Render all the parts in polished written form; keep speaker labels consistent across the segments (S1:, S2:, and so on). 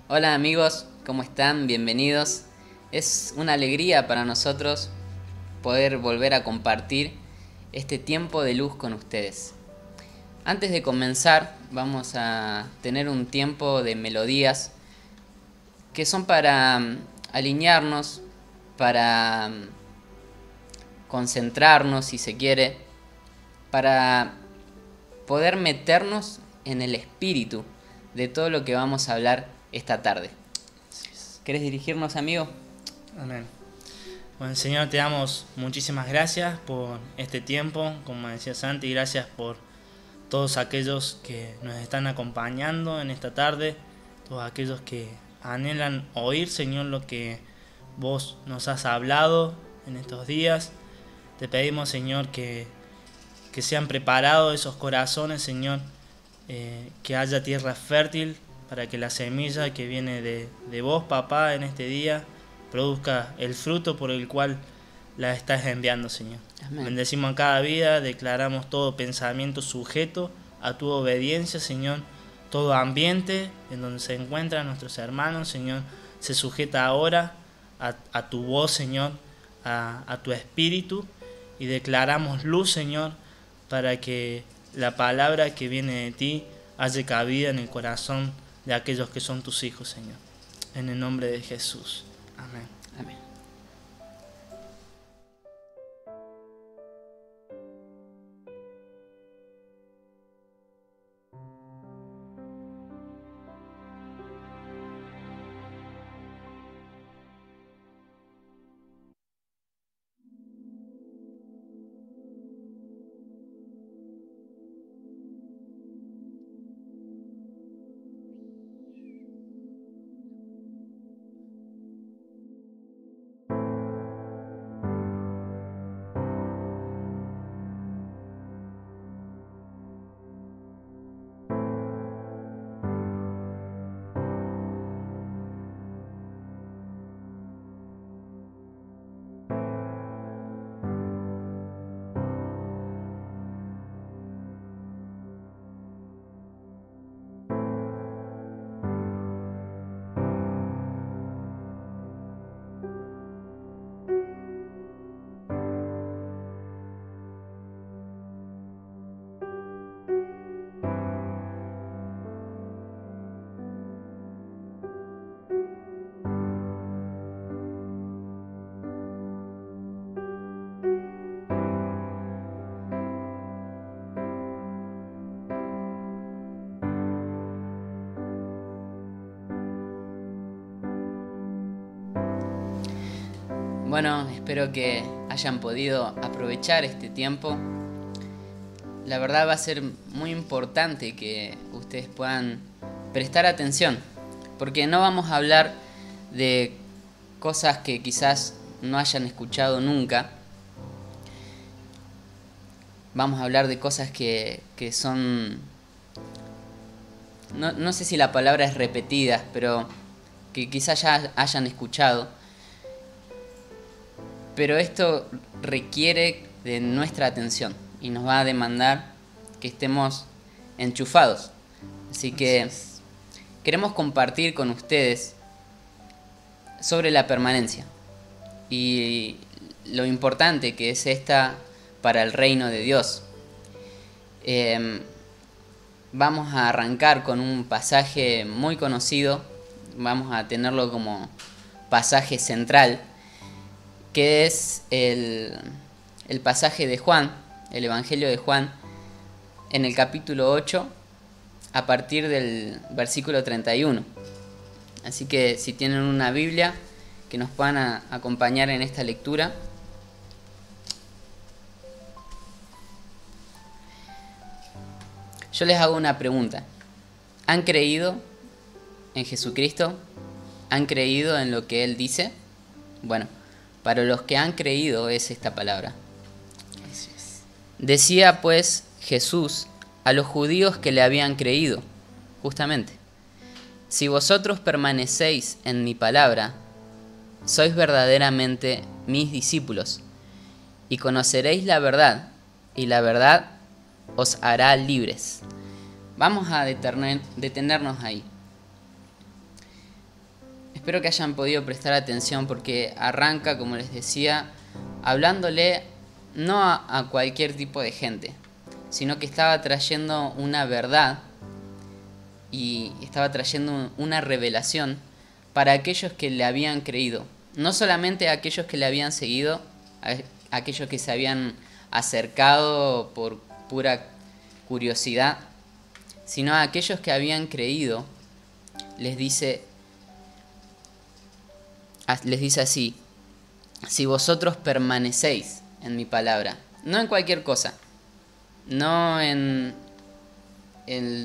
S1: Hola amigos, ¿cómo están? Bienvenidos. Es una alegría para nosotros poder volver a compartir este tiempo de luz con ustedes. Antes de comenzar, vamos a tener un tiempo de melodías que son para alinearnos, para concentrarnos si se quiere, para poder meternos en el espíritu de todo lo que vamos a hablar esta tarde. ¿Querés dirigirnos, amigo?
S2: Amén. Bueno, Señor, te damos muchísimas gracias por este tiempo, como decía Santi, gracias por todos aquellos que nos están acompañando en esta tarde, todos aquellos que anhelan oír, Señor, lo que vos nos has hablado en estos días. Te pedimos, Señor, que sean preparados esos corazones, Señor, que haya tierra fértil para que la semilla que viene de vos, papá, en este día produzca el fruto por el cual la estás enviando, Señor.
S1: Amén.
S2: Bendecimos a cada vida, declaramos todo pensamiento sujeto a tu obediencia, Señor. Todo ambiente en donde se encuentran nuestros hermanos, Señor, se sujeta ahora a tu voz, Señor, a tu espíritu, y declaramos luz, Señor, para que la palabra que viene de ti haya cabida en el corazón de aquellos que son tus hijos, Señor. En el nombre de Jesús. Amén.
S1: Amén. Bueno, espero que hayan podido aprovechar este tiempo. La verdad va a ser muy importante que ustedes puedan prestar atención, porque no vamos a hablar de cosas que quizás no hayan escuchado nunca. Vamos a hablar de cosas que son... No sé si la palabra es repetidas, pero que quizás ya hayan escuchado. Pero esto requiere de nuestra atención y nos va a demandar que estemos enchufados. Así que queremos compartir con ustedes sobre la permanencia y lo importante que es esta para el reino de Dios. Vamos a arrancar con un pasaje muy conocido, vamos a tenerlo como pasaje central, que es el pasaje de Juan, el Evangelio de Juan, en el capítulo 8, a partir del versículo 31. Así que si tienen una Biblia, que nos puedan acompañar en esta lectura. Yo les hago una pregunta. ¿Han creído en Jesucristo? ¿Han creído en lo que Él dice? Bueno, para los que han creído es esta palabra.
S2: Así es.
S1: Decía pues Jesús a los judíos que le habían creído, justamente: si vosotros permanecéis en mi palabra, sois verdaderamente mis discípulos, y conoceréis la verdad, y la verdad os hará libres. Vamos a detenernos ahí. Espero que hayan podido prestar atención porque arranca, como les decía, hablándole no a cualquier tipo de gente, sino que estaba trayendo una verdad y estaba trayendo una revelación para aquellos que le habían creído. No solamente a aquellos que le habían seguido, a aquellos que se habían acercado por pura curiosidad, sino a aquellos que habían creído. Les dice así: si vosotros permanecéis en mi palabra, no en cualquier cosa, no en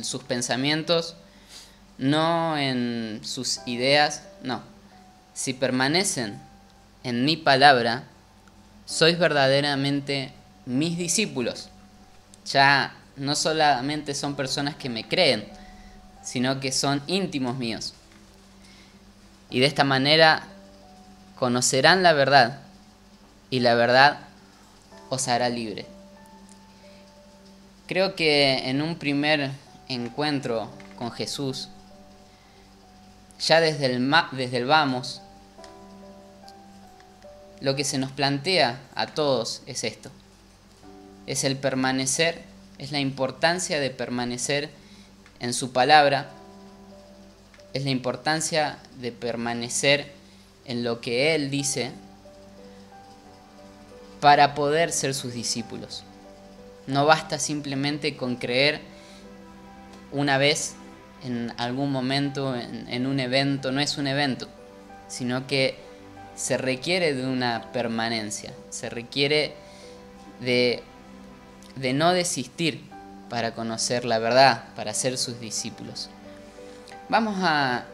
S1: sus pensamientos, no en sus ideas, no. Si permanecen en mi palabra, sois verdaderamente mis discípulos. Ya no solamente son personas que me creen, sino que son íntimos míos. Y de esta manera conocerán la verdad, y la verdad os hará libre. Creo que en un primer encuentro con Jesús, ya desde el vamos, lo que se nos plantea a todos es esto: es el permanecer, es la importancia de permanecer en su palabra, es la importancia de permanecer en lo que Él dice para poder ser sus discípulos. No basta simplemente con creer una vez, en algún momento, en un evento. No es un evento, sino que se requiere de una permanencia, se requiere de no desistir para conocer la verdad, para ser sus discípulos. Vamos a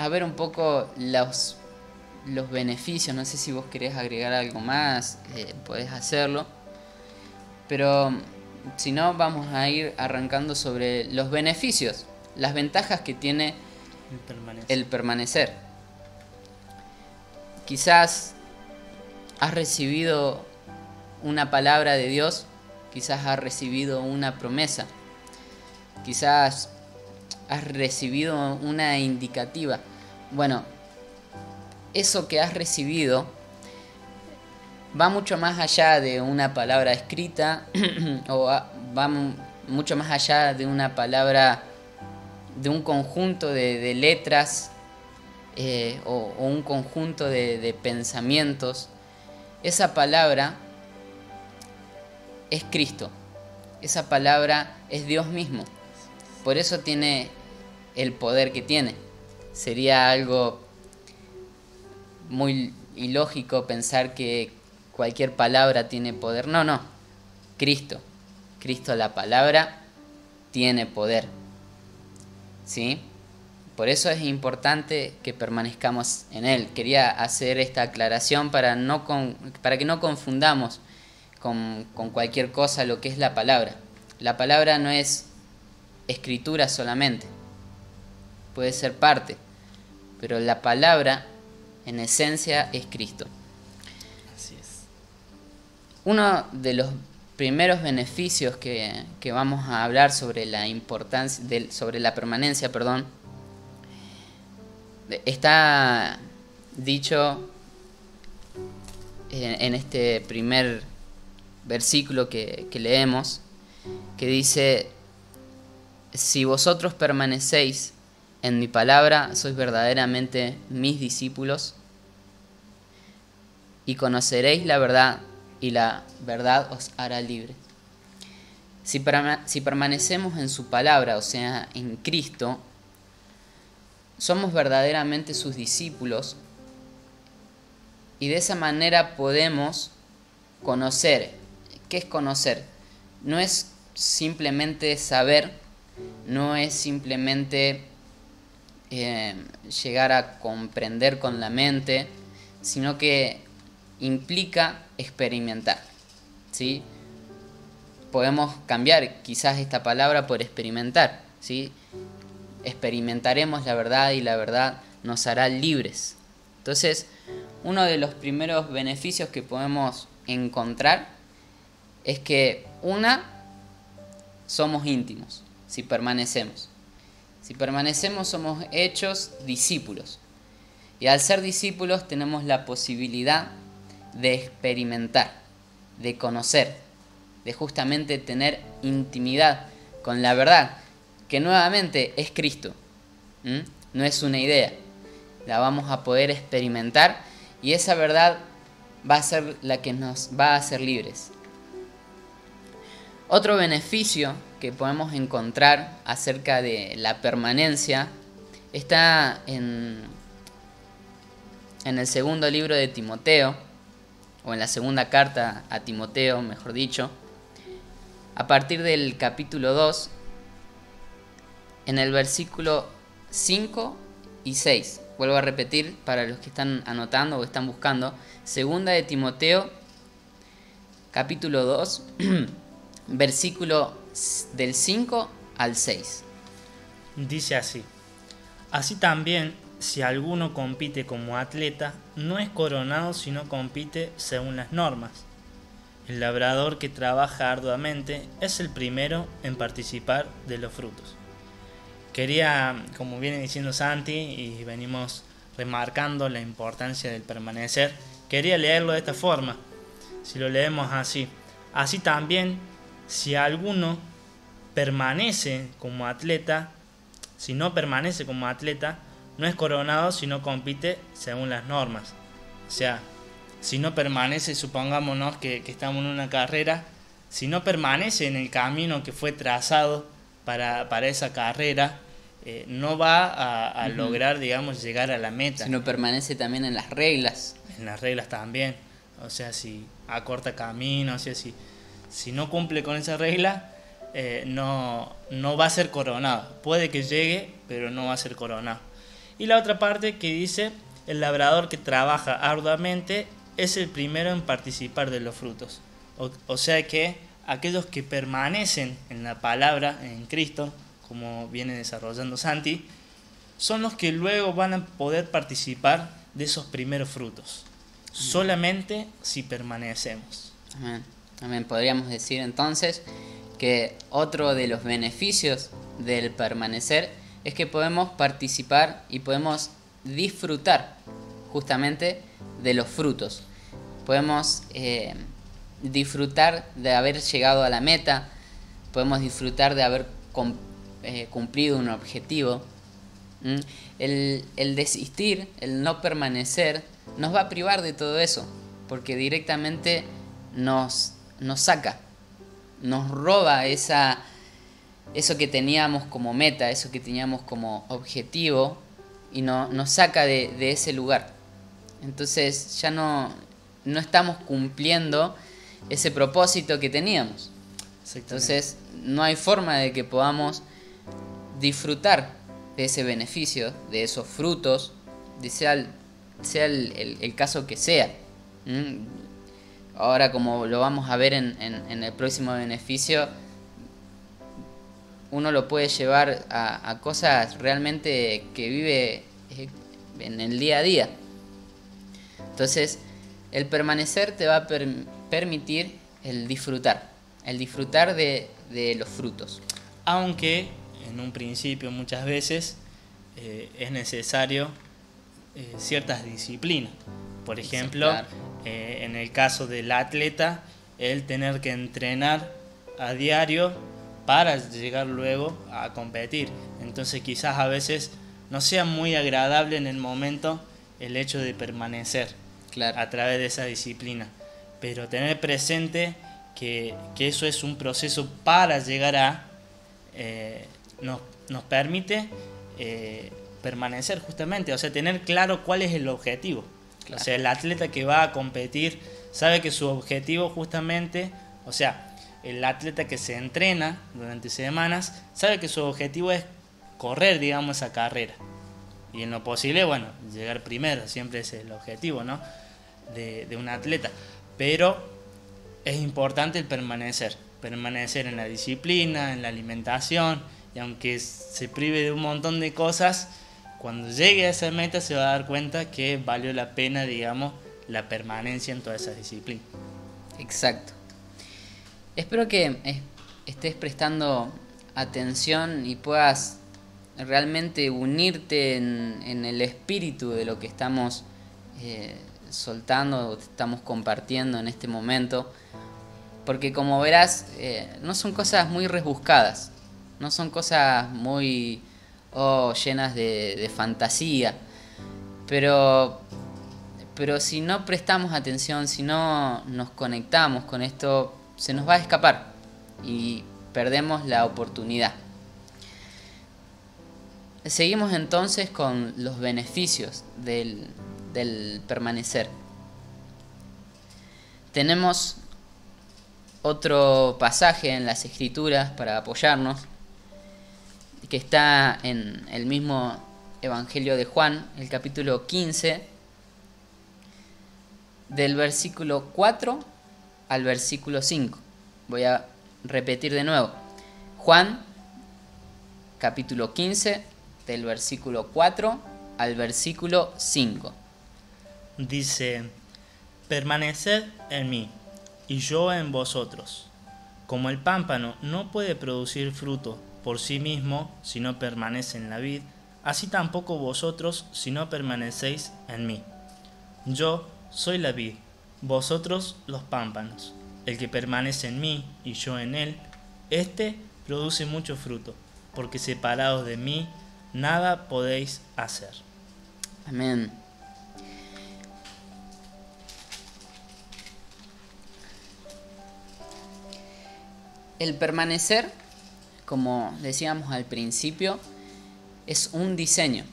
S1: ver un poco los beneficios. No sé si vos querés agregar algo más, podés hacerlo, pero si no, vamos a ir arrancando sobre los beneficios, las ventajas que tiene el permanecer. Quizás has recibido una palabra de Dios, quizás has recibido una promesa, quizás has recibido una indicativa. Bueno, eso que has recibido va mucho más allá de una palabra escrita o va mucho más allá de una palabra, de un conjunto de letras o un conjunto de pensamientos. Esa palabra es Cristo, esa palabra es Dios mismo. Por eso tiene el poder que tiene. Sería algo muy ilógico pensar que cualquier palabra tiene poder. No. Cristo, la palabra, tiene poder. ¿Sí? Por eso es importante que permanezcamos en Él. Quería hacer esta aclaración para que no confundamos con cualquier cosa lo que es la palabra. La palabra no es escritura solamente, puede ser parte, pero la palabra en esencia es Cristo.
S2: Así es.
S1: Uno de los primeros beneficios que vamos a hablar sobre la importancia sobre la permanencia, está dicho en este primer versículo que leemos, que dice: si vosotros permanecéis en mi palabra, sois verdaderamente mis discípulos, y conoceréis la verdad, y la verdad os hará libre. Si permanecemos en su palabra, o sea, en Cristo, somos verdaderamente sus discípulos, y de esa manera podemos conocer. ¿Qué es conocer? No es simplemente saber, no es simplemente llegar a comprender con la mente, sino que implica experimentar, ¿sí? Podemos cambiar quizás esta palabra por experimentar, ¿sí? Experimentaremos la verdad y la verdad nos hará libres. Entonces, uno de los primeros beneficios que podemos encontrar es que somos íntimos si permanecemos. Si permanecemos, somos hechos discípulos. Y al ser discípulos tenemos la posibilidad de experimentar, de conocer, de justamente tener intimidad con la verdad, que nuevamente es Cristo. No es una idea, la vamos a poder experimentar y esa verdad va a ser la que nos va a hacer libres. Otro beneficio que podemos encontrar acerca de la permanencia está en el segundo libro de Timoteo, o en la segunda carta a Timoteo, mejor dicho, a partir del capítulo 2, en el versículo 5 y 6. Vuelvo a repetir para los que están anotando o están buscando. Segunda de Timoteo, capítulo 2, versículo del 5 al 6.
S2: Dice así: así también, si alguno compite como atleta, no es coronado sino compite según las normas. El labrador que trabaja arduamente es el primero en participar de los frutos. Quería, como viene diciendo Santi, y venimos remarcando la importancia del permanecer, quería leerlo de esta forma. Si lo leemos así: así también, si alguno permanece como atleta, si no permanece como atleta, no es coronado sino compite según las normas. O sea, si no permanece, supongámonos que estamos en una carrera, si no permanece en el camino que fue trazado para esa carrera, no va a lograr, digamos, llegar a la meta.
S1: Si no permanece también en las reglas.
S2: En las reglas también. O sea, si acorta camino, o sea, si no cumple con esa regla, no va a ser coronado. Puede que llegue, pero no va a ser coronado. Y la otra parte que dice: el labrador que trabaja arduamente es el primero en participar de los frutos. O sea que aquellos que permanecen en la palabra, en Cristo, como viene desarrollando Santi, son los que luego van a poder participar de esos primeros frutos. Solamente si permanecemos.
S1: Amén. Amén. Podríamos decir entonces que otro de los beneficios del permanecer es que podemos participar y podemos disfrutar justamente de los frutos. Podemos disfrutar de haber llegado a la meta, podemos disfrutar de haber cumplido un objetivo. El desistir, el no permanecer, nos va a privar de todo eso, porque directamente nos saca, nos roba eso que teníamos como meta, eso que teníamos como objetivo, y nos saca de ese lugar. Entonces ya no estamos cumpliendo ese propósito que teníamos. Entonces no hay forma de que podamos disfrutar de ese beneficio, de esos frutos, sea el caso que sea. Ahora, como lo vamos a ver en el próximo beneficio, uno lo puede llevar a cosas realmente que vive en el día a día. Entonces, el permanecer te va a permitir el disfrutar de los frutos.
S2: Aunque en un principio muchas veces es necesario ciertas disciplinas. Por ejemplo, claro, en el caso del atleta, el tener que entrenar a diario para llegar luego a competir. Entonces quizás a veces no sea muy agradable en el momento el hecho de permanecer, claro, a través de esa disciplina. Pero tener presente que eso es un proceso para llegar a... nos permite permanecer justamente, o sea, tener claro cuál es el objetivo. Claro. O sea, el atleta que va a competir sabe que su objetivo justamente, o sea, el atleta que se entrena durante semanas sabe que su objetivo es correr, digamos, esa carrera. Y en lo posible, bueno, llegar primero, siempre es el objetivo, ¿no?, de un atleta. Pero es importante el permanecer en la disciplina, en la alimentación, y aunque se prive de un montón de cosas, cuando llegue a esa meta se va a dar cuenta que valió la pena, digamos, la permanencia en todas esas disciplinas.
S1: Exacto. Espero que estés prestando atención y puedas realmente unirte en el espíritu de lo que estamos soltando, estamos compartiendo en este momento. Porque como verás, no son cosas muy rebuscadas, no son cosas muy llenas de fantasía, pero si no prestamos atención, si no nos conectamos con esto, se nos va a escapar y perdemos la oportunidad. Seguimos entonces con los beneficios del permanecer. Tenemos otro pasaje en las Escrituras para apoyarnos, que está en el mismo Evangelio de Juan, el capítulo 15, del versículo 4 al versículo 5. Voy a repetir de nuevo. Juan, capítulo 15, del versículo 4 al versículo 5.
S2: Dice: permaneced en mí, y yo en vosotros. Como el pámpano no puede producir fruto por sí mismo si no permanece en la vid, así tampoco vosotros si no permanecéis en mí. Yo soy la vid, vosotros los pámpanos. El que permanece en mí y yo en él, éste produce mucho fruto, porque separados de mí nada podéis hacer.
S1: Amén. El permanecer, como decíamos al principio, es un diseño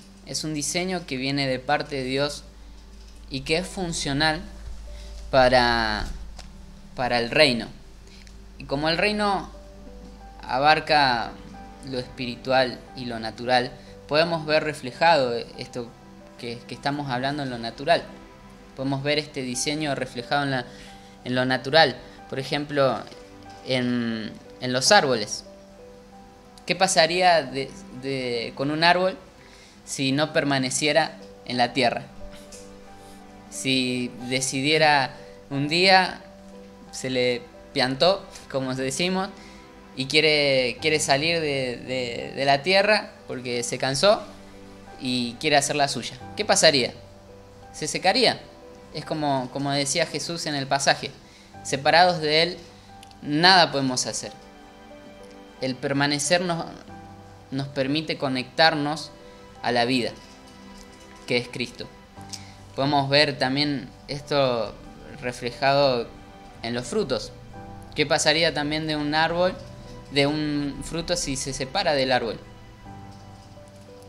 S1: que viene de parte de Dios y que es funcional para el reino. Y como el reino abarca lo espiritual y lo natural, podemos ver reflejado esto que estamos hablando en lo natural. Podemos ver este diseño reflejado en lo natural. Por ejemplo, en los árboles. ¿Qué pasaría con un árbol si no permaneciera en la tierra? Si decidiera un día, se le piantó, como decimos, y quiere salir de la tierra porque se cansó y quiere hacer la suya. ¿Qué pasaría? Se secaría. Es como decía Jesús en el pasaje: separados de Él, nada podemos hacer. El permanecer nos permite conectarnos a la vida, que es Cristo. Podemos ver también esto reflejado en los frutos. ¿Qué pasaría también de un árbol, de un fruto, si se separa del árbol?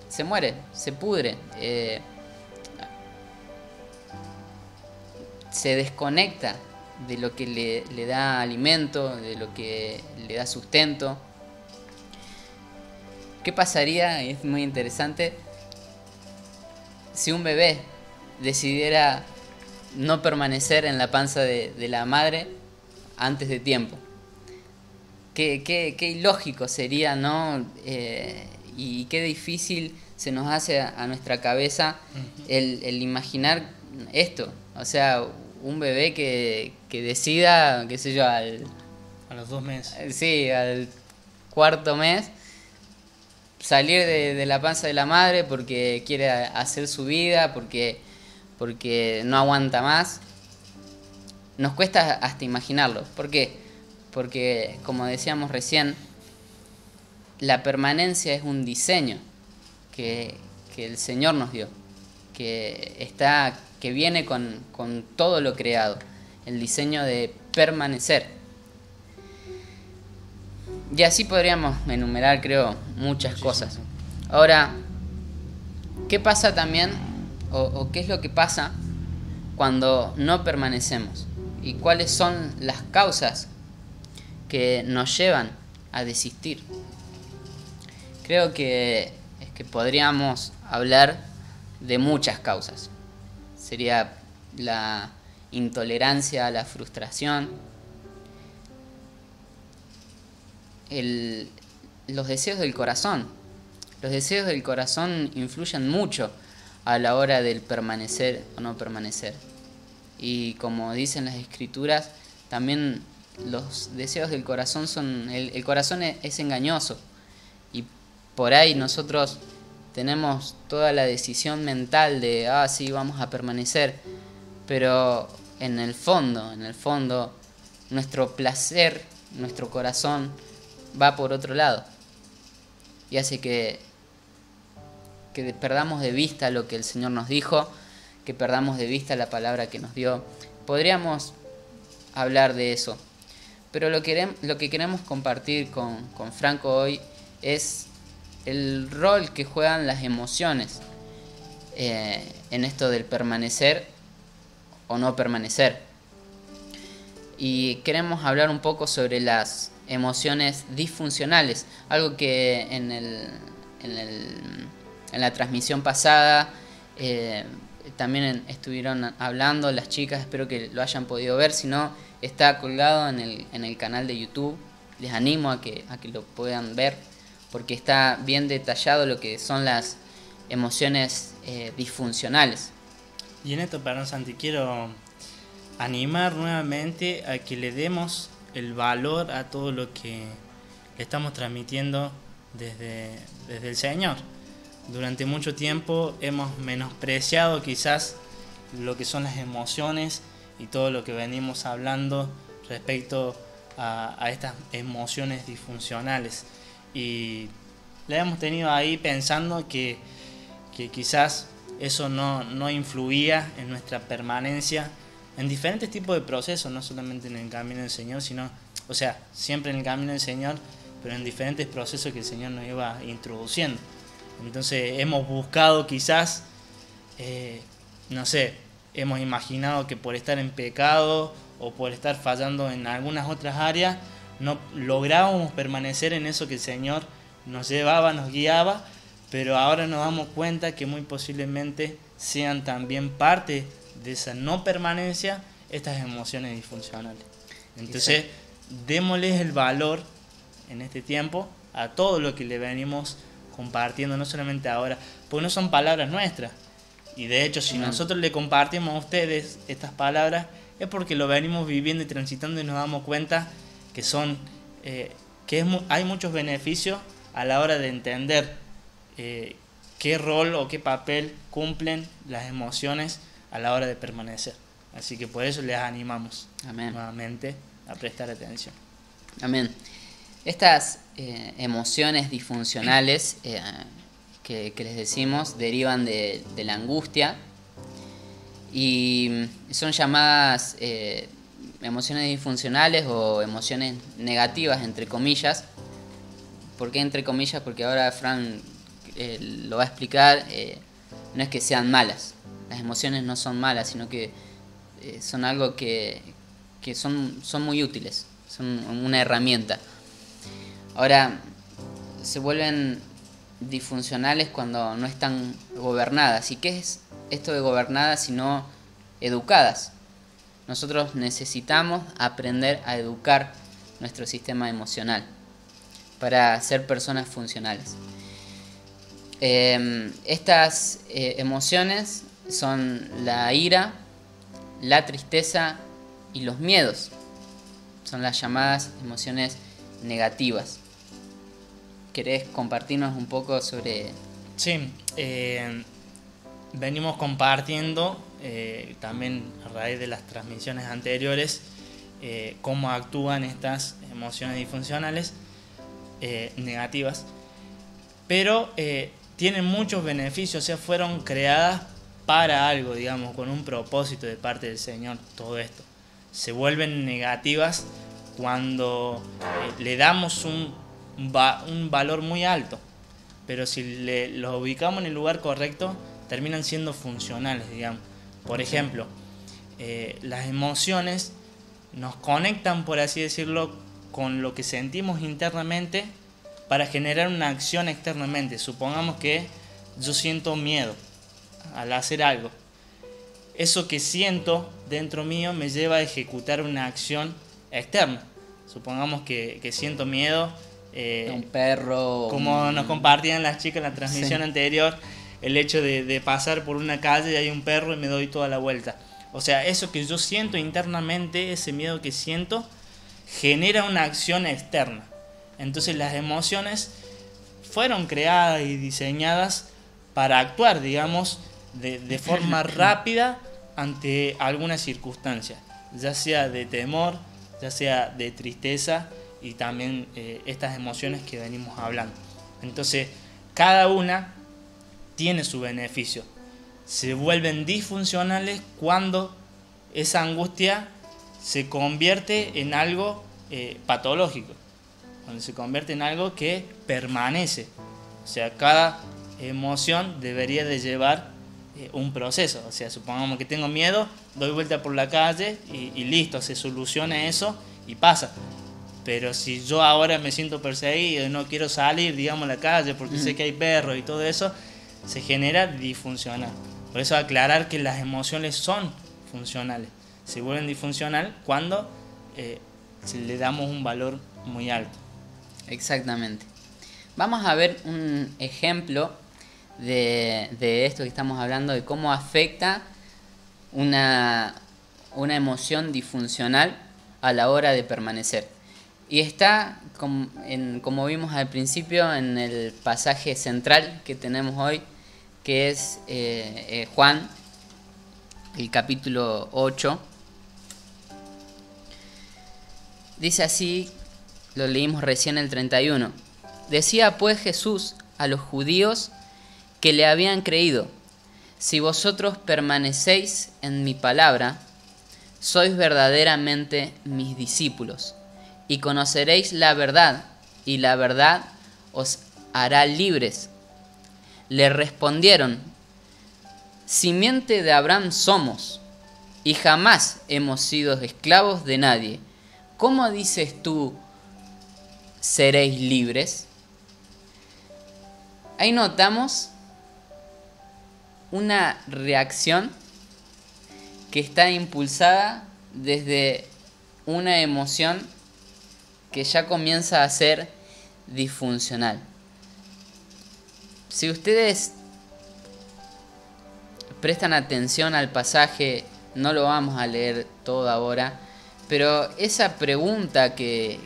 S1: Se muere, se pudre, se desconecta de lo que le da alimento, de lo que le da sustento. ¿Qué pasaría? Es muy interesante si un bebé decidiera no permanecer en la panza de la madre antes de tiempo. Qué ilógico sería, ¿no? Y qué difícil se nos hace a nuestra cabeza el imaginar esto. O sea, un bebé que decida, qué sé yo,
S2: A los 2 meses.
S1: Sí, al cuarto mes, salir de la panza de la madre porque quiere hacer su vida, porque no aguanta más. Nos cuesta hasta imaginarlo. ¿Por qué? Porque, como decíamos recién, la permanencia es un diseño que el Señor nos dio, que viene con todo lo creado, el diseño de permanecer. Y así podríamos enumerar, creo, muchas cosas. Ahora, ¿qué pasa también, o qué es lo que pasa cuando no permanecemos? ¿Y cuáles son las causas que nos llevan a desistir? Creo que podríamos hablar de muchas causas. Sería la intolerancia a la frustración, los deseos del corazón. Los deseos del corazón influyen mucho a la hora del permanecer o no permanecer. Y como dicen las Escrituras, también los deseos del corazón el corazón es engañoso. Y por ahí nosotros tenemos toda la decisión mental de, sí, vamos a permanecer, pero en el fondo, nuestro placer, nuestro corazón va por otro lado y hace que perdamos de vista lo que el Señor nos dijo, que perdamos de vista la palabra que nos dio. Podríamos hablar de eso, pero lo que queremos compartir con Franco hoy es el rol que juegan las emociones en esto del permanecer o no permanecer. Y queremos hablar un poco sobre las emociones disfuncionales, algo que en la transmisión pasada también estuvieron hablando las chicas, espero que lo hayan podido ver, si no está colgado en el canal de YouTube, les animo a que lo puedan ver, porque está bien detallado lo que son las emociones disfuncionales.
S2: Y en esto, perdón Santi, quiero animar nuevamente a que le demos el valor a todo lo que le estamos transmitiendo desde el Señor. Durante mucho tiempo hemos menospreciado quizás lo que son las emociones y todo lo que venimos hablando respecto a estas emociones disfuncionales. Y la hemos tenido ahí pensando que quizás eso no influía en nuestra permanencia en diferentes tipos de procesos, no solamente en el camino del Señor, sino, siempre en el camino del Señor, pero en diferentes procesos que el Señor nos iba introduciendo. Entonces hemos buscado quizás, hemos imaginado que por estar en pecado o por estar fallando en algunas otras áreas, no lográbamos permanecer en eso que el Señor nos llevaba, nos guiaba, pero ahora nos damos cuenta que muy posiblemente sean también parte de esa no permanencia estas emociones disfuncionales. Entonces, démosles el valor en este tiempo a todo lo que le venimos compartiendo, no solamente ahora, porque no son palabras nuestras. Y de hecho, si nosotros le compartimos a ustedes estas palabras, es porque lo venimos viviendo y transitando y nos damos cuenta que hay muchos beneficios a la hora de entender qué rol o qué papel cumplen las emociones a la hora de permanecer. Así que por eso les animamos nuevamente a prestar atención.
S1: Amén. Estas emociones disfuncionales que les decimos derivan de la angustia y son llamadas emociones disfuncionales o emociones negativas, entre comillas. ¿Por qué entre comillas? Porque ahora Fran lo va a explicar. No es que sean malas, las emociones no son malas, sino que son algo que son muy útiles, son una herramienta. Ahora, se vuelven disfuncionales cuando no están gobernadas. ¿Y qué es esto de gobernadas sino educadas? Nosotros necesitamos aprender a educar nuestro sistema emocional para ser personas funcionales. Estas emociones son la ira, la tristeza y los miedos. Son las llamadas emociones negativas. ¿Querés compartirnos un poco sobre...?
S2: Sí, venimos compartiendo también a raíz de las transmisiones anteriores cómo actúan estas emociones disfuncionales negativas, pero tienen muchos beneficios, fueron creadas para algo, digamos, con un propósito de parte del Señor. Todo esto se vuelven negativas cuando le damos un valor muy alto, pero si los ubicamos en el lugar correcto, terminan siendo funcionales, digamos. Por ejemplo, las emociones nos conectan, por así decirlo, con lo que sentimos internamente para generar una acción externamente. Supongamos que yo siento miedo al hacer algo. Eso que siento dentro mío me lleva a ejecutar una acción externa. Supongamos que siento miedo.
S1: Un perro.
S2: Como nos compartían las chicas en la transmisión anterior, el hecho de pasar por una calle y hay un perro y me doy toda la vuelta. O sea, eso que yo siento internamente, ese miedo que siento, genera una acción externa. Entonces las emociones fueron creadas y diseñadas para actuar, digamos, de forma rápida ante alguna circunstancia, ya sea de temor, ya sea de tristeza y también estas emociones que venimos hablando. Entonces, cada una tiene su beneficio. Se vuelven disfuncionales cuando esa angustia se convierte en algo patológico, cuando se convierte en algo que permanece. O sea, cada emoción debería de llevar un proceso. O sea, supongamos que tengo miedo, doy vuelta por la calle y listo, se soluciona eso y pasa. Pero si yo ahora me siento perseguido y no quiero salir, digamos, a la calle porque sé que hay perros y todo eso, se genera disfuncional. Por eso aclarar que las emociones son funcionales. Se vuelven disfuncional cuando le damos un valor muy alto.
S1: Exactamente. Vamos a ver un ejemplo de esto que estamos hablando, de cómo afecta una emoción disfuncional a la hora de permanecer. Y está, como vimos al principio, en el pasaje central que tenemos hoy, que es Juan, el capítulo 8. Dice así, lo leímos recién el 31. Decía pues Jesús a los judíos que le habían creído: si vosotros permanecéis en mi palabra, sois verdaderamente mis discípulos, y conoceréis la verdad, y la verdad os hará libres. Le respondieron: simiente de Abraham somos, y jamás hemos sido esclavos de nadie. ¿Cómo dices tú, seréis libres? Ahí notamos una reacción que está impulsada desde una emoción que ya comienza a ser disfuncional. Si ustedes prestan atención al pasaje, no lo vamos a leer todo ahora, pero esa pregunta que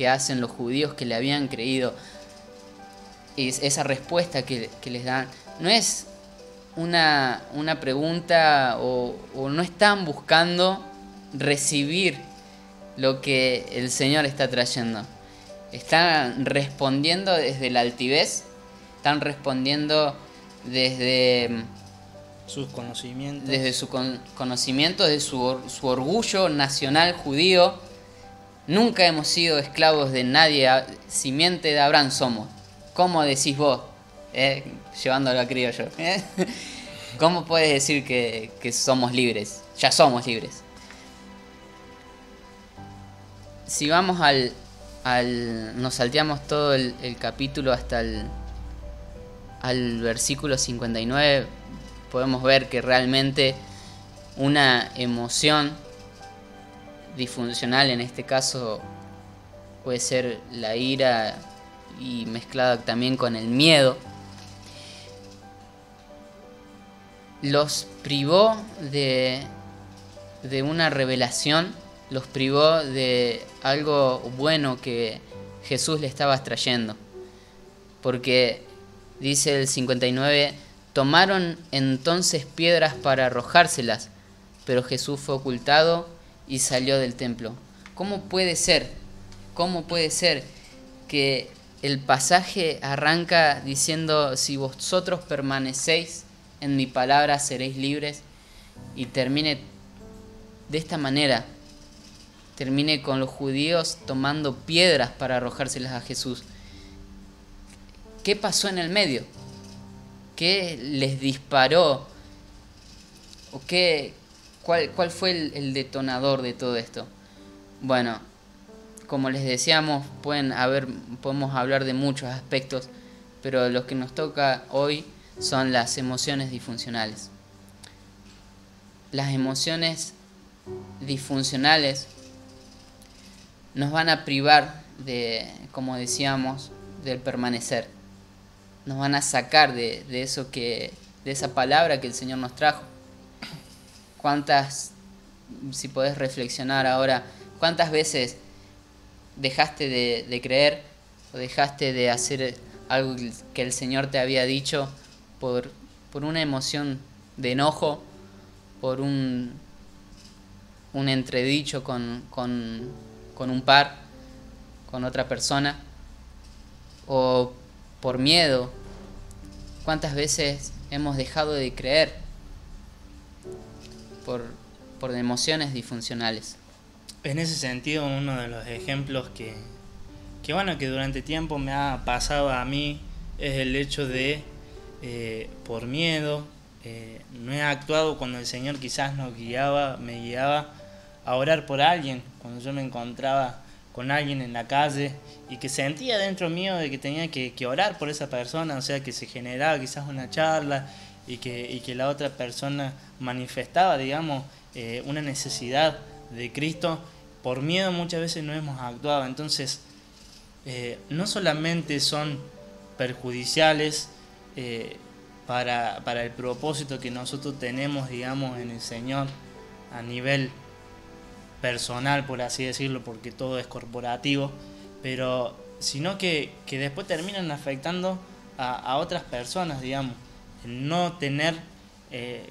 S1: hacen los judíos que le habían creído, y esa respuesta que les dan, no es una pregunta o no están buscando recibir lo que el Señor está trayendo. Están respondiendo desde la altivez, están respondiendo desde
S2: sus conocimientos,
S1: desde su conocimiento, de su orgullo nacional judío. Nunca hemos sido esclavos de nadie, simiente de Abraham somos. ¿Cómo decís vos? Llevándolo a criollo. ¿Cómo puedes decir que somos libres? Ya somos libres. Si vamos nos salteamos todo el capítulo hasta al versículo 59, podemos ver que realmente una emoción disfuncional, en este caso puede ser la ira y mezclada también con el miedo, los privó de una revelación, los privó de algo bueno que Jesús le estaba trayendo. Porque dice el 59, tomaron entonces piedras para arrojárselas, pero Jesús fue ocultado y salió del templo. ¿Cómo puede ser? ¿Cómo puede ser que el pasaje arranca diciendo: si vosotros permanecéis en mi palabra seréis libres, y termine de esta manera? Termine con los judíos tomando piedras para arrojárselas a Jesús. ¿Qué pasó en el medio? ¿Qué les disparó? ¿O cuál fue el detonador de todo esto? Bueno, como les decíamos, podemos hablar de muchos aspectos, pero lo que nos toca hoy son las emociones disfuncionales. Las emociones disfuncionales nos van a privar de, como decíamos, del permanecer. Nos van a sacar de esa palabra que el Señor nos trajo. Si podés reflexionar ahora, ¿cuántas veces dejaste de creer o dejaste de hacer algo que el Señor te había dicho por, por una emoción de enojo, por un entredicho con un par, con otra persona, o por miedo. ¿Cuántas veces hemos dejado de creer por emociones disfuncionales?
S2: En ese sentido, uno de los ejemplos que durante tiempo me ha pasado a mí es el hecho de, por miedo, no he actuado cuando el Señor quizás me guiaba a orar por alguien, cuando yo me encontraba con alguien en la calle y que sentía dentro mío de que tenía que orar por esa persona, o sea, que se generaba quizás una charla y que la otra persona manifestaba, digamos, una necesidad de Cristo. Por miedo muchas veces no hemos actuado. Entonces, no solamente son perjudiciales para el propósito que nosotros tenemos, digamos, en el Señor a nivel personal, por así decirlo, porque todo es corporativo, pero sino que después terminan afectando a otras personas, digamos. El no tener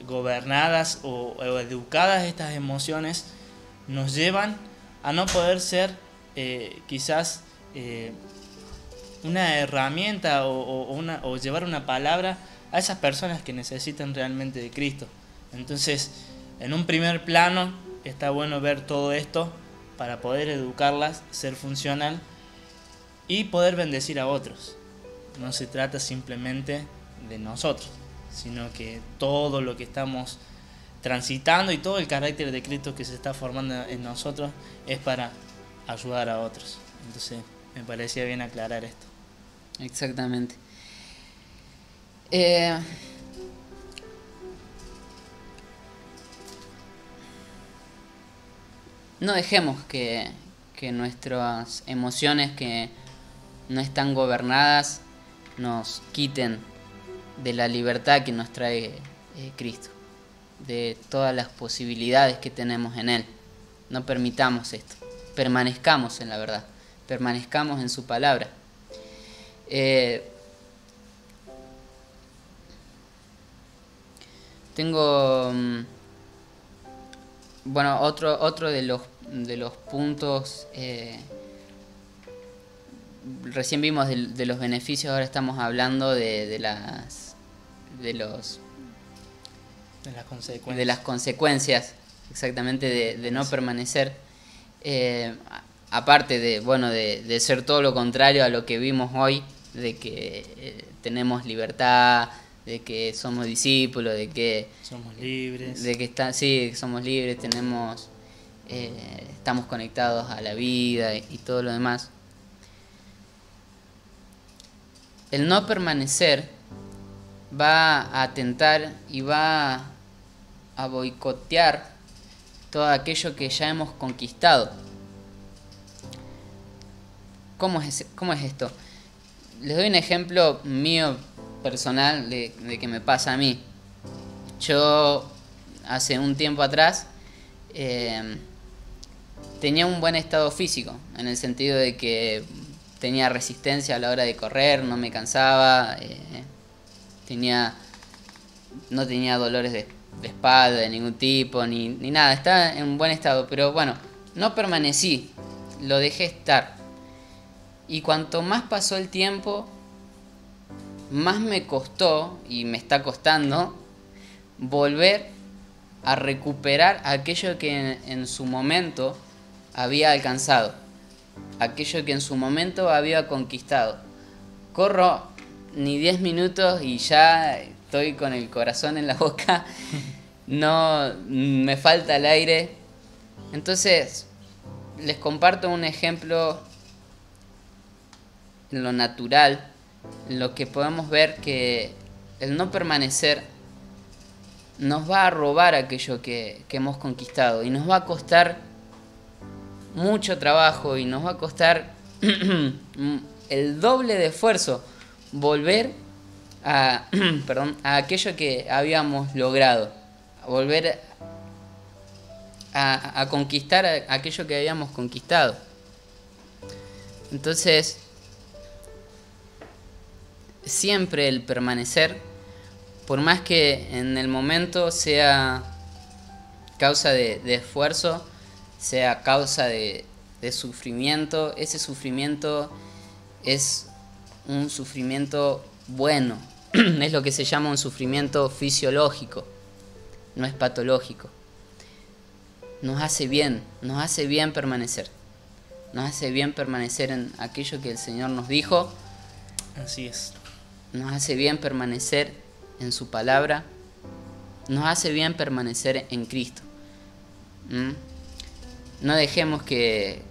S2: gobernadas o educadas estas emociones nos llevan a no poder ser quizás una herramienta o llevar una palabra a esas personas que necesitan realmente de Cristo. Entonces, en un primer plano, está bueno ver todo esto para poder educarlas, ser funcional y poder bendecir a otros. No se trata simplemente de nosotros, sino que todo lo que estamos transitando y todo el carácter de Cristo que se está formando en nosotros es para ayudar a otros. Entonces, me parecía bien aclarar esto.
S1: Exactamente. No dejemos que nuestras emociones que no están gobernadas nos quiten de la libertad que nos trae Cristo, de todas las posibilidades que tenemos en Él. No permitamos esto. Permanezcamos en la verdad, permanezcamos en su palabra. Tengo otro de los puntos. Recién vimos de los beneficios, ahora estamos hablando de las consecuencias, exactamente, de no permanecer. Aparte de ser todo lo contrario a lo que vimos hoy, de que tenemos libertad, de que somos discípulos, de que
S2: somos libres,
S1: de que somos libres, estamos conectados a la vida y todo lo demás. El no permanecer va a atentar y va a boicotear todo aquello que ya hemos conquistado. ¿Cómo es esto? Les doy un ejemplo mío personal de que me pasa a mí. Yo hace un tiempo atrás tenía un buen estado físico, en el sentido de que tenía resistencia a la hora de correr, no me cansaba, no tenía dolores de espalda de ningún tipo, ni nada, estaba en un buen estado, pero bueno, no permanecí, lo dejé estar. Y cuanto más pasó el tiempo, más me costó, y me está costando, volver a recuperar aquello que en su momento había alcanzado, aquello que en su momento había conquistado. Corro ni 10 minutos y ya estoy con el corazón en la boca, no me falta el aire. Entonces, les comparto un ejemplo en lo natural, en lo que podemos ver que el no permanecer nos va a robar aquello que hemos conquistado y nos va a costar mucho trabajo y nos va a costar el doble de esfuerzo volver a aquello que habíamos logrado, a volver a conquistar aquello que habíamos conquistado. Entonces, siempre el permanecer por más que en el momento sea causa de esfuerzo, sea causa de sufrimiento, ese sufrimiento es un sufrimiento bueno, es lo que se llama un sufrimiento fisiológico, no es patológico. Nos hace bien permanecer. Nos hace bien permanecer en aquello que el Señor nos dijo.
S2: Así es.
S1: Nos hace bien permanecer en su palabra. Nos hace bien permanecer en Cristo. No dejemos que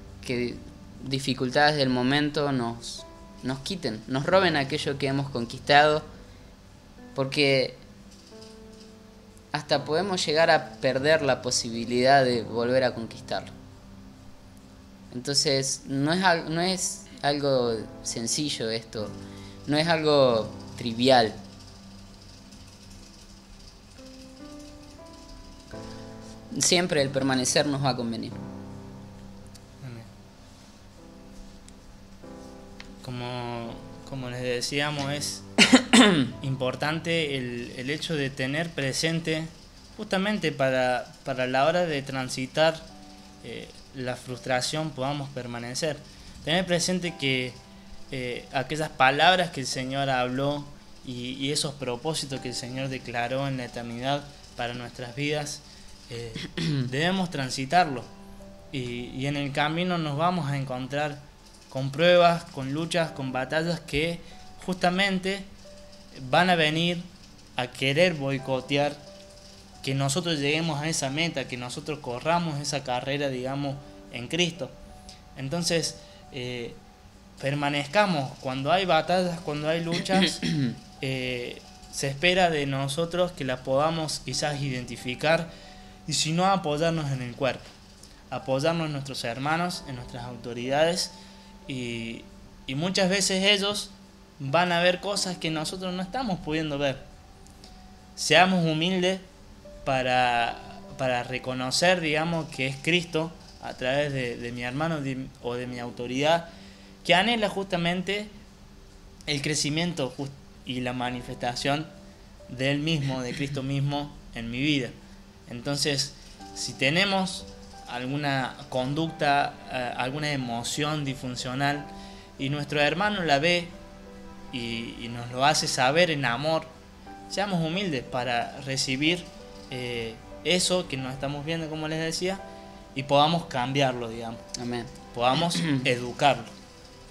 S1: dificultades del momento nos quiten, nos roben aquello que hemos conquistado, porque hasta podemos llegar a perder la posibilidad de volver a conquistarlo. Entonces no es algo sencillo esto, no es algo trivial. Siempre el permanecer nos va a convenir.
S2: Como les decíamos, es importante el hecho de tener presente, justamente para la hora de transitar la frustración, podamos permanecer. Tener presente que aquellas palabras que el Señor habló y esos propósitos que el Señor declaró en la eternidad para nuestras vidas, debemos transitarlo. Y en el camino nos vamos a encontrar con pruebas, con luchas, con batallas que justamente van a venir a querer boicotear que nosotros lleguemos a esa meta, que nosotros corramos esa carrera, digamos, en Cristo. Entonces, permanezcamos cuando hay batallas, cuando hay luchas, se espera de nosotros que las podamos quizás identificar, y si no, apoyarnos en el cuerpo, apoyarnos en nuestros hermanos, en nuestras autoridades, y muchas veces ellos van a ver cosas que nosotros no estamos pudiendo ver. Seamos humildes para reconocer, digamos, que es Cristo a través de mi hermano o de mi autoridad, que anhela justamente el crecimiento y la manifestación de Él mismo, de Cristo mismo en mi vida. Entonces, si tenemos alguna conducta, alguna emoción disfuncional y nuestro hermano la ve y nos lo hace saber en amor, seamos humildes para recibir eso que nos estamos viendo, como les decía, y podamos cambiarlo, digamos.
S1: Amén.
S2: Podamos educarlo.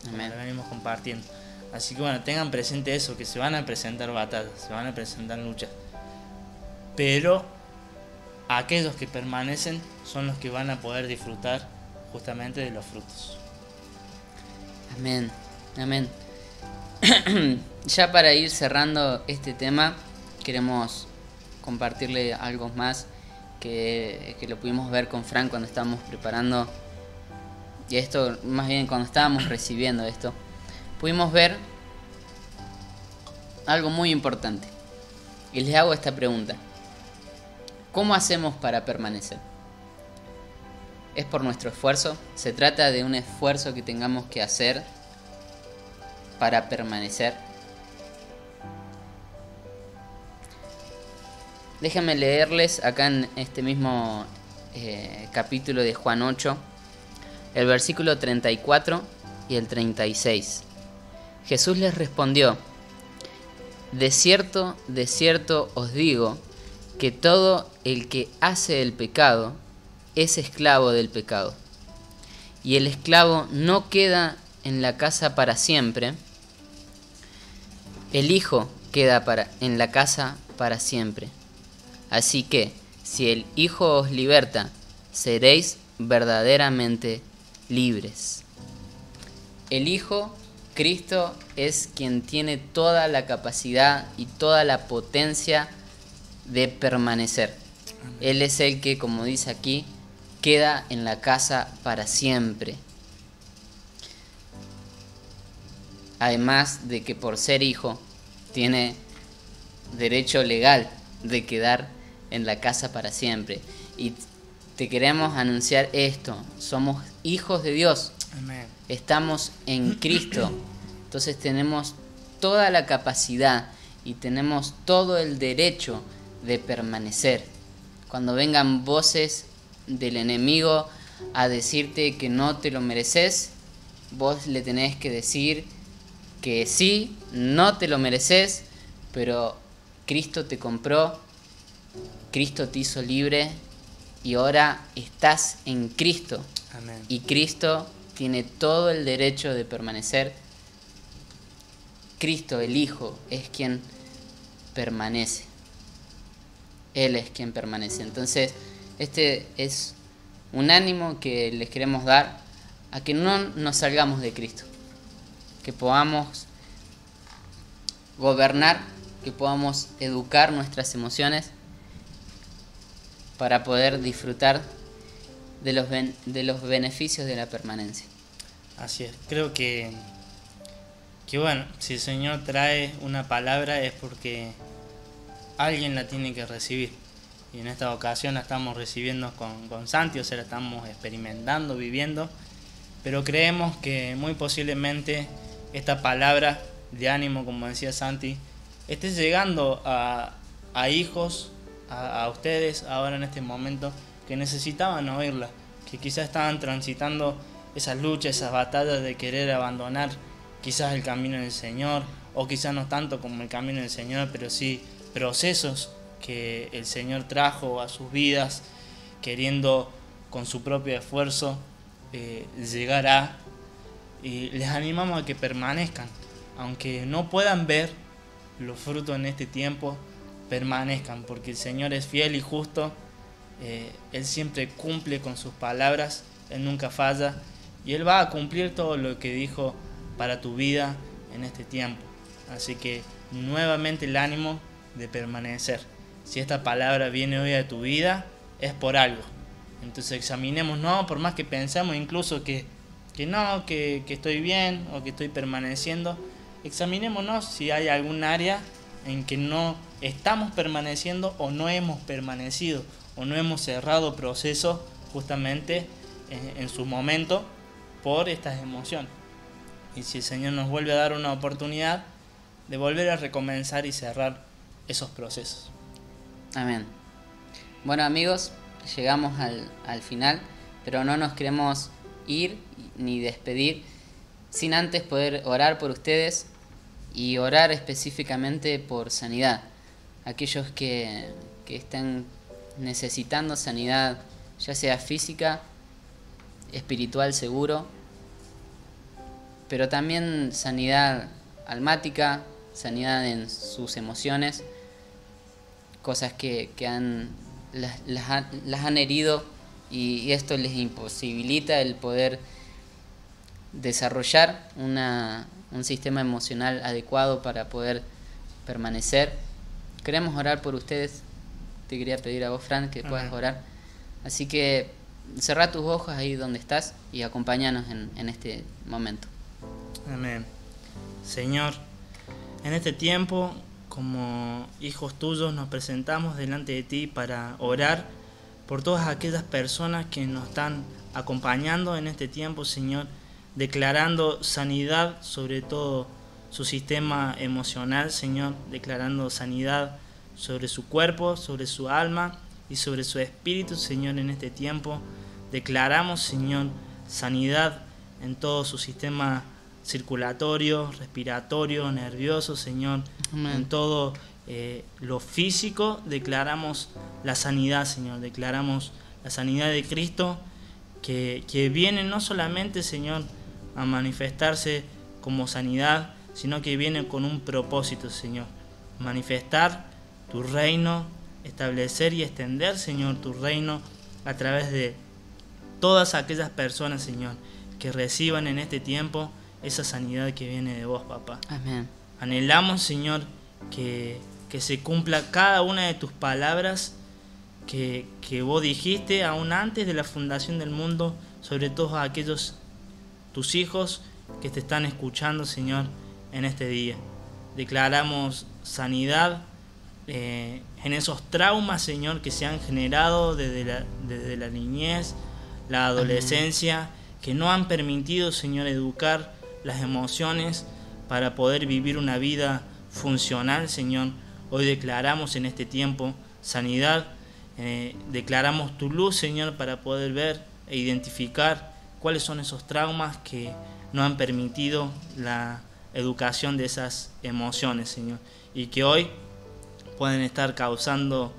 S1: Amén.
S2: Lo venimos compartiendo. Así que bueno, tengan presente eso, que se van a presentar batallas, se van a presentar luchas, pero aquellos que permanecen son los que van a poder disfrutar justamente de los frutos.
S1: Amén, amén. Ya para ir cerrando este tema, queremos compartirle algo más que lo pudimos ver con Fran cuando estábamos preparando, y esto más bien cuando estábamos recibiendo esto, pudimos ver algo muy importante. Y les hago esta pregunta: ¿cómo hacemos para permanecer? ¿Es por nuestro esfuerzo? ¿Se trata de un esfuerzo que tengamos que hacer para permanecer? Déjenme leerles acá en este mismo capítulo de Juan 8, el versículo 34 y el 36. Jesús les respondió: de cierto os digo, que todo el que hace el pecado es esclavo del pecado. Y el esclavo no queda en la casa para siempre, el Hijo queda en la casa para siempre. Así que, si el Hijo os liberta, seréis verdaderamente libres. El Hijo, Cristo, es quien tiene toda la capacidad y toda la potencia de permanecer. Él es el que, como dice aquí, queda en la casa para siempre. Además de que por ser hijo tiene derecho legal de quedar en la casa para siempre. Y te queremos anunciar esto: somos hijos de Dios.
S2: Amén.
S1: Estamos en Cristo. Entonces tenemos toda la capacidad y tenemos todo el derecho de permanecer. Cuando vengan voces del enemigo a decirte que no te lo mereces, vos le tenés que decir que sí, no te lo mereces, pero Cristo te compró, Cristo te hizo libre y ahora estás en Cristo.
S2: Amén.
S1: Y Cristo tiene todo el derecho de permanecer. Cristo, el Hijo, es quien permanece. Él es quien permanece. Entonces, este es un ánimo que les queremos dar a que no nos salgamos de Cristo, que podamos gobernar, que podamos educar nuestras emociones para poder disfrutar de los beneficios de la permanencia.
S2: Así es, creo que bueno, si el Señor trae una palabra es porque alguien la tiene que recibir. Y en esta ocasión la estamos recibiendo con Santi, o sea, la estamos experimentando, viviendo. Pero creemos que muy posiblemente esta palabra de ánimo, como decía Santi, esté llegando a hijos, a ustedes ahora en este momento, que necesitaban oírla, que quizás estaban transitando esas luchas, esas batallas de querer abandonar quizás el camino del Señor, o quizás no tanto como el camino del Señor, pero sí procesos que el Señor trajo a sus vidas, queriendo con su propio esfuerzo llegar a, y les animamos a que permanezcan, aunque no puedan ver los frutos en este tiempo, permanezcan, porque el Señor es fiel y justo, Él siempre cumple con sus palabras, Él nunca falla, y Él va a cumplir todo lo que dijo para tu vida en este tiempo. Así que nuevamente el ánimo de permanecer. Si esta palabra viene hoy a tu vida, es por algo. Entonces examinemos, no, por más que pensemos incluso que estoy bien o que estoy permaneciendo, examinémonos si hay algún área en que no estamos permaneciendo o no hemos permanecido o no hemos cerrado procesos justamente en su momento por estas emociones. Y si el Señor nos vuelve a dar una oportunidad de volver a recomenzar y cerrar esos procesos.
S1: Amén. Bueno, amigos, llegamos al final, pero no nos queremos ir ni despedir sin antes poder orar por ustedes y orar específicamente por sanidad. Aquellos que estén necesitando sanidad, ya sea física, espiritual seguro, pero también sanidad almática, sanidad en sus emociones, cosas que las han herido y esto les imposibilita el poder desarrollar un sistema emocional adecuado para poder permanecer. Queremos orar por ustedes. Te quería pedir a vos, Fran, que puedas orar. Así que cerrá tus ojos ahí donde estás y acompáñanos en este momento.
S2: Amén. Señor, en este tiempo, como hijos tuyos, nos presentamos delante de ti para orar por todas aquellas personas que nos están acompañando en este tiempo, Señor, declarando sanidad sobre todo su sistema emocional, Señor, declarando sanidad sobre su cuerpo, sobre su alma y sobre su espíritu, Señor, en este tiempo. Declaramos, Señor, sanidad en todo su sistema circulatorio, respiratorio, nervioso, Señor. Amén. En todo lo físico declaramos la sanidad, Señor. Declaramos la sanidad de Cristo que viene no solamente, Señor, a manifestarse como sanidad, sino que viene con un propósito, Señor. Manifestar tu reino, establecer y extender, Señor, tu reino a través de todas aquellas personas, Señor, que reciban en este tiempo esa sanidad que viene de vos, papá.
S1: Amén.
S2: Anhelamos, Señor, que se cumpla cada una de tus palabras que vos dijiste aún antes de la fundación del mundo, sobre todo a aquellos tus hijos que te están escuchando, Señor, en este día. Declaramos sanidad en esos traumas, Señor, que se han generado desde la niñez, la adolescencia, amén, que no han permitido, Señor, educar las emociones para poder vivir una vida funcional, Señor. Hoy declaramos en este tiempo sanidad, declaramos tu luz, Señor, para poder ver e identificar cuáles son esos traumas que no han permitido la educación de esas emociones, Señor, y que hoy pueden estar causando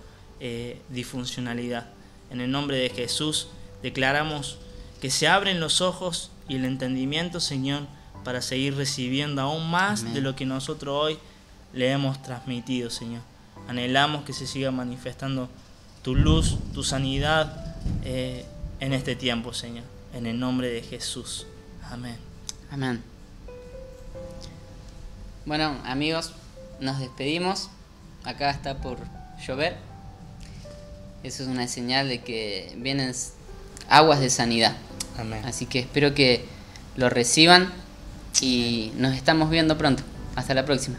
S2: disfuncionalidad. En el nombre de Jesús declaramos que se abren los ojos y el entendimiento, Señor, para seguir recibiendo aún más Amén. De lo que nosotros hoy le hemos transmitido, Señor. Anhelamos que se siga manifestando tu luz, tu sanidad en este tiempo, Señor. En el nombre de Jesús. Amén.
S1: Amén. Bueno, amigos, nos despedimos. Acá está por llover. Eso es una señal de que vienen aguas de sanidad.
S2: Amén.
S1: Así que espero que lo reciban y nos estamos viendo pronto. Hasta la próxima.